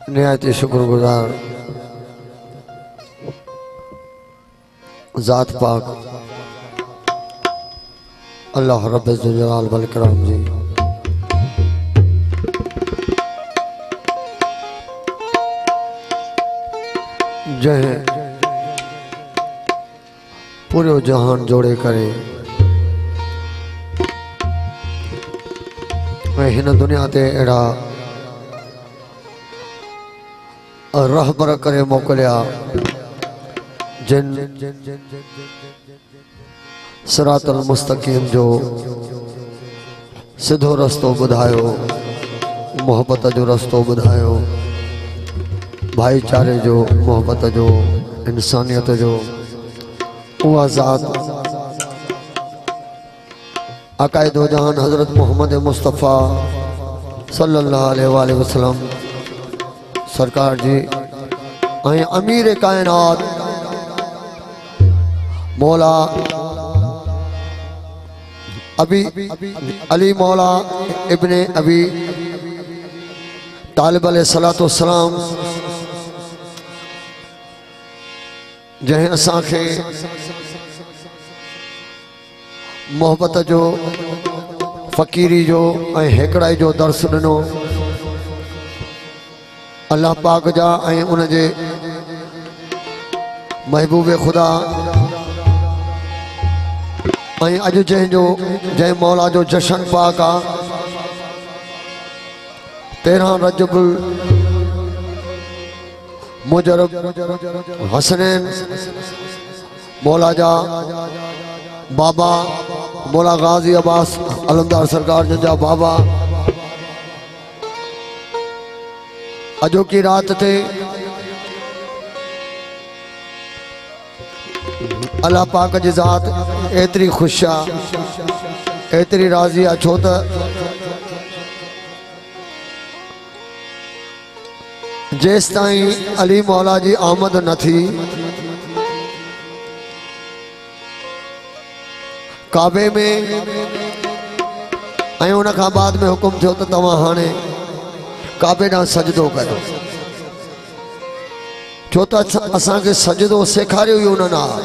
निहायत शुक्रगुजार ज़ात पाक अल्लाह रब्बुल जलाल वल इकराम जी जहे पूरो जहान जोड़े करे हिन दुनिया ते अड़ा रहबर करे मोकलिया जिन सिरातुल मुस्तकीम जो सिधो रस्तो बुधायो, मोहब्बत जो रस्तो बुधायो, भाईचारे जो, मोहब्बत जो, इंसानियत जो उहा ज़ात अकाए दो जहान हज़रत मोहम्मद मुस्तफ़ा सल्लल्लाहु अलैहि वसल्लम सरकार जी ऐं अमीर कायनात मौला अबी अली मौला इब्ने अबी तालिब अलैहिस्सलातु वस्सलाम जहें असां खे मोहब्बत जो, फ़कीरी जो ऐं हेकड़ाई जो दर्स ॾिनो। अल्लाह पाक जा ऐं उन जे महबूब खुदा ऐं अॼु जंहिं मौला जो जशन पाक आ 13 रजबुल मुजरब हसनैन मौला जा बाबा मौला गाजी अब्बास अलमदार सरकार जा बाबा अजो की रात थे अल्लाह पाक जी ज़ात एतरी खुश आ, एतरी राज़ी आ, छो त जेस ताईं अली मौला जी आमद न थी काबे में ऐं उन खां बाद में हुकुम थियो त तव्हां हाणे काबे ॾांहुं सजदो कयो, छो त असांखे सजदो सेखारियो ई उन्हनि आहे।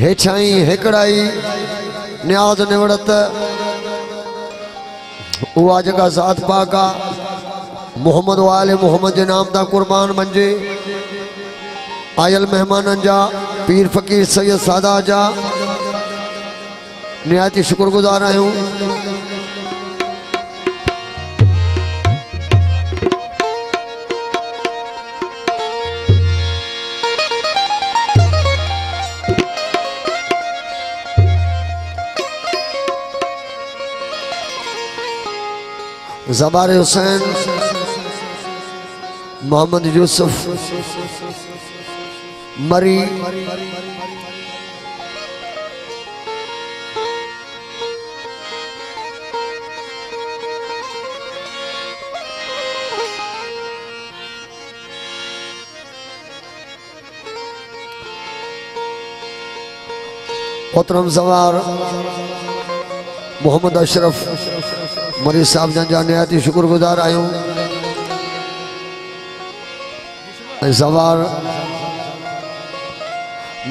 हेठाई हेकड़ाई न्याज़ निवड़त उहा जेका ज़ात पाक आ मोहम्मद वाले मोहम्मद जे नाम ता कुर्बान मंजे आयल मेहमाननि जा पीर फ़कीर सैयद सादा जा निहायती शुक्रगुजार आहियूं। ज़बार हुसैन मोहम्मद यूसुफ मरी मोहतरम ज़वार मोहम्मद अशरफ मरी साहब जा निहायती शुक्रगुजार आहियूं। ज़वार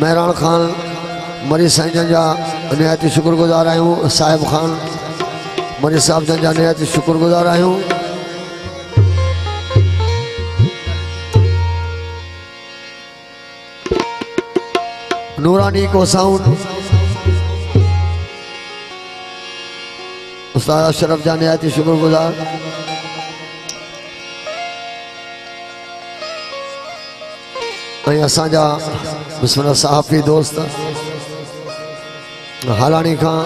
महरान खान मरी साईं जा निहायती शुक्रगुजार आहियूं। साहिब खान मरी साहब जा निहायती शुक्रगुजार आहियूं। नूरानी को साउंड उस्ताद अशरफ जा निहायती शुक्रगुजार। ऐं असांजा बिस्मिल्लाह सहाफ़ी दोस्त हालानी खां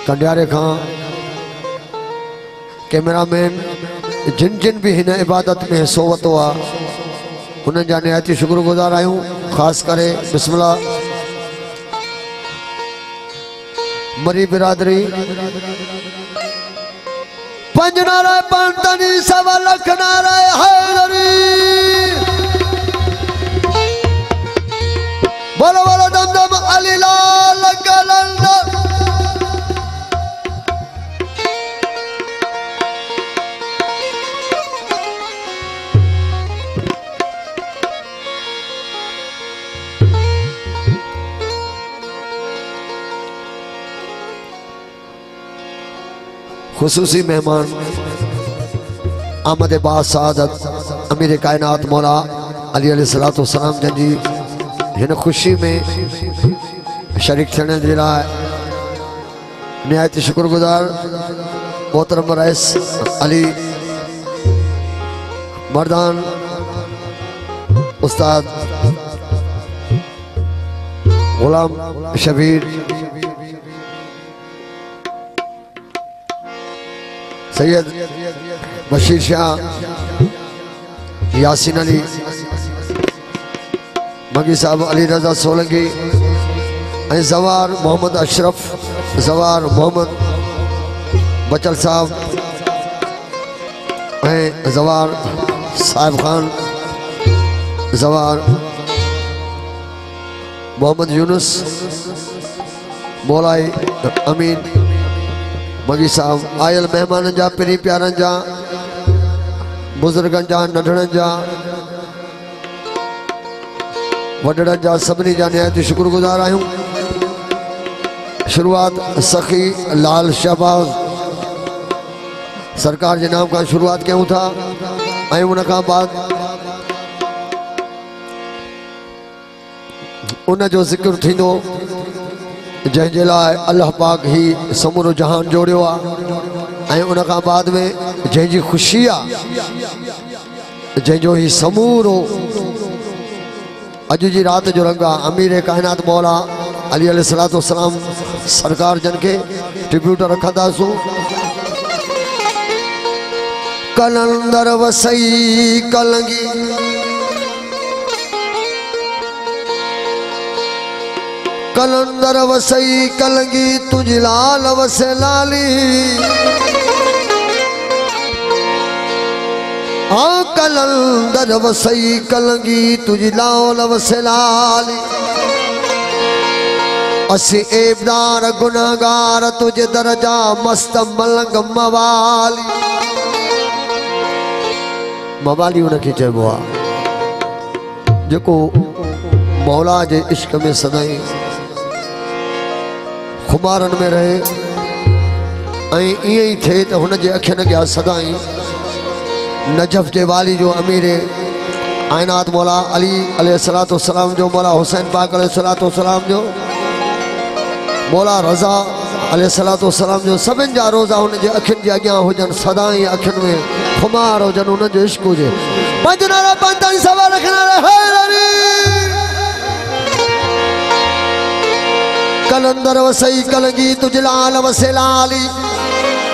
कंडियारे खां कैमरामैन जिन जिन भी हिन इबादत में हिस्सो वरितो आहे उन्हनि जा निहायती शुक्रगुजार आहियूं। ख़ासि करे बिस्मिल्लाह मरी बिरादरी पंज नाराय पंतनी सवा लख नाराय हैदरी बोलो बोलो दम दम अली लाल कलंदर खुसूसी मेहमान आमद बाद सादत अमीर कायनात मौला अली अलैहिस्सलातु वस्सलाम जन जी हिन खुशी में शरीक थियण जे लाइ निहायत शुक्रगुजार मोहतरम रईस अली मर्दान उस्ताद गुलाम शबीर सैयद बशीर शाह यासीन अली मगी साहब अली रजा सोलंकी जवार मोहम्मद अशरफ जवार मोहम्मद बचल साहब जवार साहिब खान जवार मोहम्मद यूनुस मौलाई अमीन मगी साहब आयल मेहमान जा पिरी प्यारन जा बुजुर्गन जा नंढड़न जा वडड़न जा सभी जा निहायत शुक्रगुजार आहियूं। शुरुआत सखी लाल शहबाज सरकार के नाम का शुरुआत क्यों था उन बाद उन जो जिक्र थींदो जंहिंजे लाइ अल्लाह पाक ही समूरो जहान जोड़ियो आहे उन बाद में जंहिंजी खुशी आहे जंहिंजो ही समूरो अज जी रात जो रंग आहे अमीर कायनात मौला अली अलैहिस्सलातु वस्सलाम सरकार जन के ट्रिब्यूट रखंदासूं। कलंदर वसई कलंगी कलंदर वसई कलंगी तुझी लाल वसे लाली हाँ कलंदर वसई कलंगी तुझी लाल वसे लाली असी एबदार गुनाहगार तुझे दरजा मस्त मलंग मवाली मवाली उनके चइबो आहे जेको मौला जे इश्क में सदाई खुमारन में रहे इं थे तो हुन जे अखियन अॻियां सदाई नजफ के वाली जो अमीर आयनात मौला अली अलैहिस्सलातु वस्सलाम जो मौला हुसैन पाक अलैहिस्सलातु वस्सलाम जो मौला रज़ा अलैहिस्सलातु वस्सलाम जो सभिनि जा रोज़ा हुन जे अखियुनि जे अॻियां हुजनि सदाई अखियुनि में खुमार हुजनि हुन जो इश्क हुजे। पंज नारा पंतालीह सवा रखना कलंदर वसई कलंगी तुझे लाल वसे लाली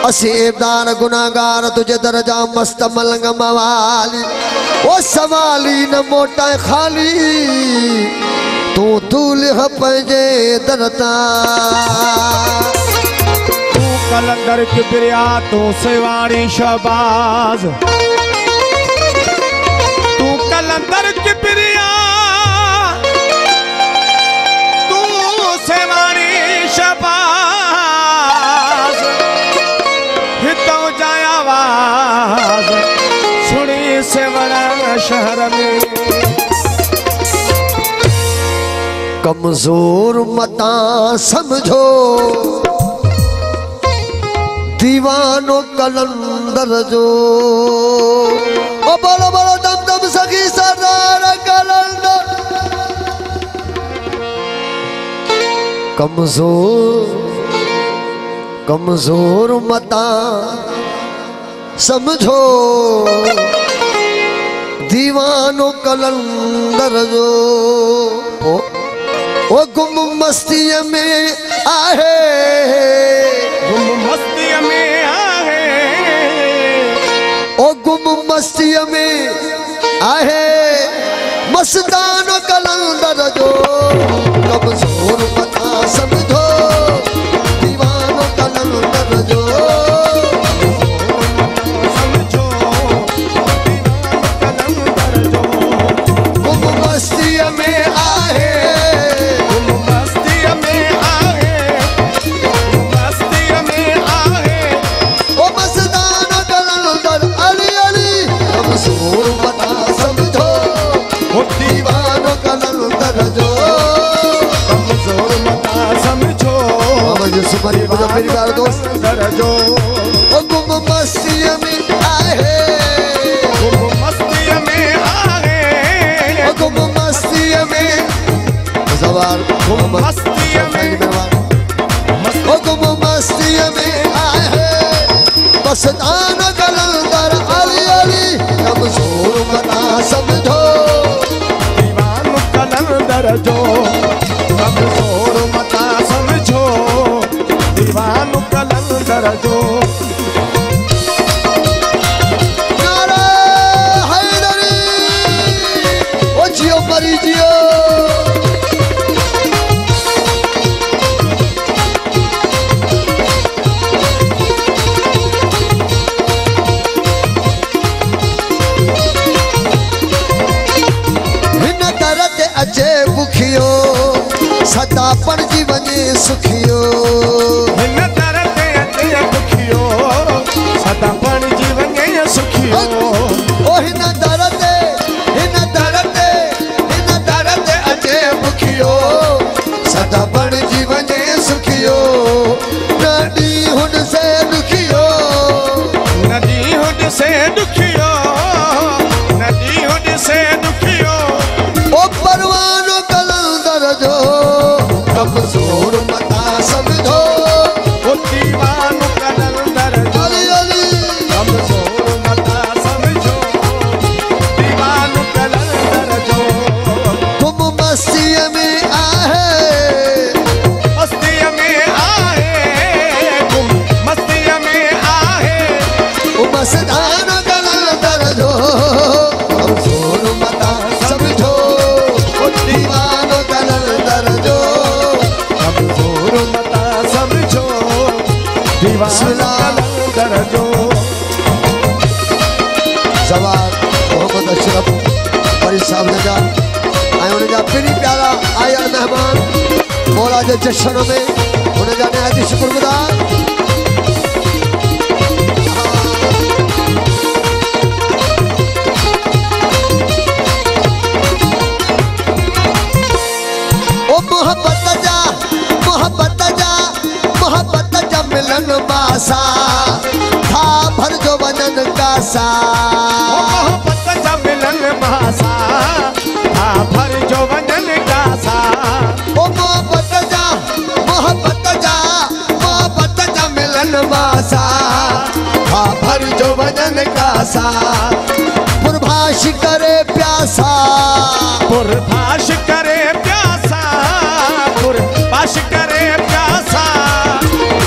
असी एबदार गुनाहगार तुझे दरजा मस्त मलंग मवाली ओ सवाली न मोटा खाली तू दूल्ह पंजे दरता तू कलंदर किबरिया तू सेवाणी शहबाज तू कलंदर किबरिया तू सेवाणी शहबाज हितों जाया आवाज सुनी सेवड़ा शहर में कमजोर मता समझो दीवानो कलंदर जो ओ बोलो बोलो दम दम सखी सरदार कलंदर कमजोर मता समझो दीवानो कलंदर जो ओ गुम मस्ती में आहे गुम मस्ती में आहे ओ गुम मस्ती में आहे मस्तान कलंदर जो कमजोर मता समझो दीवानो कलंदर जो समझो कलंदर जो गुम मस्ती में आहे परिवार दोस्त ओ गुम मस्ती में आहे गुम मस्ती में आहे ओ गुम मस्ती में सवार गुम मस्ती में ओ गुम मस्ती में आहे मस्तान कलंदर अली अली कमजोर मना समझो दीवान कलंदर जो कमजोर मता समझो दीवान कलंदर जो नारा हैदरी ओ जियो मरी जियो अचे बुखियो सदा पण जीवने सुखियो हिन दर ते अचे बुखियो सदा पण जीवने सुखियो ओ हिन दर ते अचे बुखियो सदा पण जीवने सुखियो नदी हुन से दुखियो नदी हुन से दुखियो नदी हुन से दुखियो ओ परवानो कलंदर जो कमजोर मता समझो ओ दीवान कलंदर जो अली अली कमजोर मता समझो दीवान कलंदर जो गुम मस्ती में आहे मस्ती में आहे गुम मस्ती में आहे ओ मस्तान कलंदर जो कमजोर मता समझो ओ दीवानो कलंदर जो कमजोर मता समझो दीवान कलंदर जो सवार मोहम्मद अशरफ वरी साहब जा ऐं उन जा पिनी प्यारा आयल मेहमान मौला जे जश्न में उन जा नहायत शुक्रगुज़ार ओ मोहब्बत जा मिलन बासा था भर जो वजन कासा मोहब्बत जा मिलन भाषा हा भर जो वजन कासा ओ मोहब्बत जा मिलन बासा था भर जो वजन कासा पुरभाष करे प्यासा पुरभाष करे प्यासा पुरभाष करे प्यासा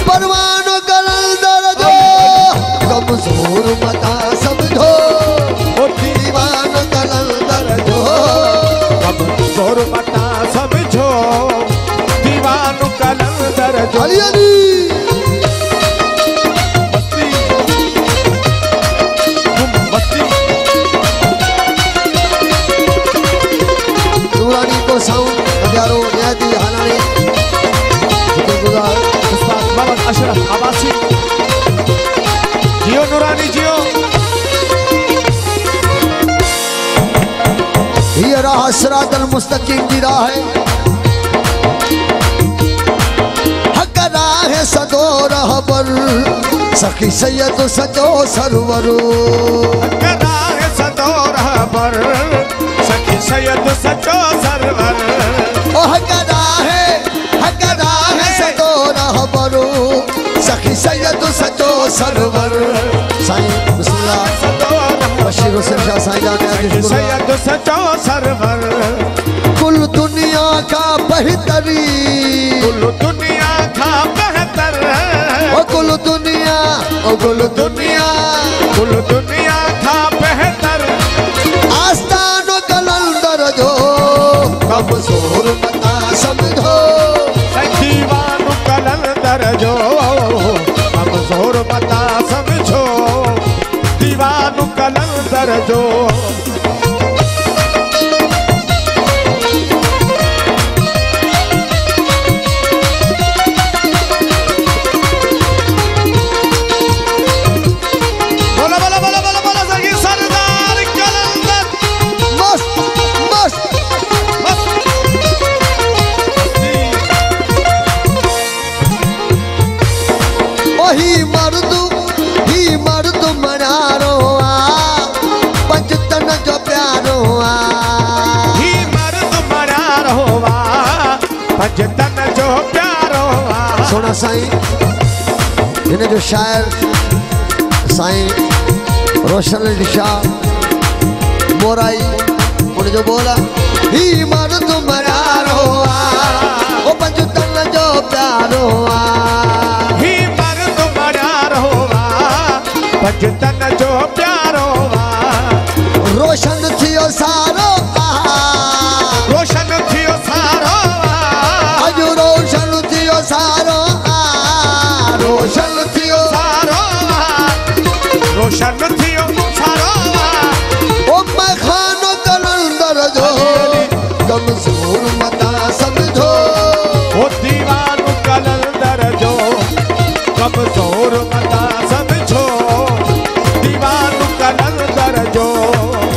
परवानो कलंदर जो कमजोर मता समझो ओ दीवानो कलंदर जो कमजोर मता समझो दीवान कलंदर जो अली अली मस्ती गुम मस्ती नूरानी को साउंड हजारों नियाती हालानी शुक्रगुज़ार उस्ताद मोहम्मद अशरफ आबासी जियो नूरानी जियो ये राह सिरातल मुस्तकीम की राह है हक राह है सदो रहबर सखी सैयद सजो सरवरो कदा है सदोर पर सखी सैयद सचो सरवर ओ हक राह है सदो रहबरो सखी सैयद सजो सरवर साईं बिस्मिल्लाह सदोर बशीर हुसैन शाह साईं जान सखी सैयद सचो सरवर कुल दुनिया का बेहतरीन कुल दुनिया का बेहतर ओ कुल दुनिया कुल दुनिया का बेहतर आस्तानो कलंदर जो कमजोर मता समझो दीवान कलंदर जो कमजोर मता समझो दीवान कलंदर जो बोला बोला बोला बोला बोला सखी सरदार कलंदर मस्त मस्त वही मर्दू साईं हिन जो शायर साईं रोशन शाह मोराई उन जो बोला ही मन तुम्हारो ओ पंजतन जो प्यारो ही मन तुम्हारो पंजतन जो प्यारो रोशन थियो सारो रोशन थियो सारो अज रोशन थियो सारो रोशन थियो सारो रोशन थियो सारो ओ मैं खानो कलंदर जो कमजोर मता समझो ओ दीवानो कलंदर जो कमजोर मता समझो दीवानो कलंदर जो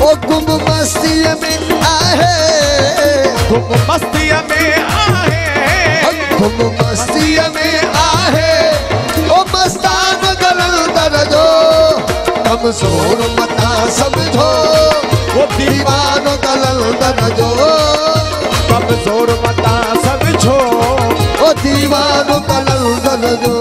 ओ गुम मस्ती में आहे तुम मस्ती में आहे गुम मस्ती में आहे ओ मस्तान कलंदर जो कमजोर मता समझो वो दीवानो कलंदर जो कमजोर मता समझो ओ दीवानो कलंदर जो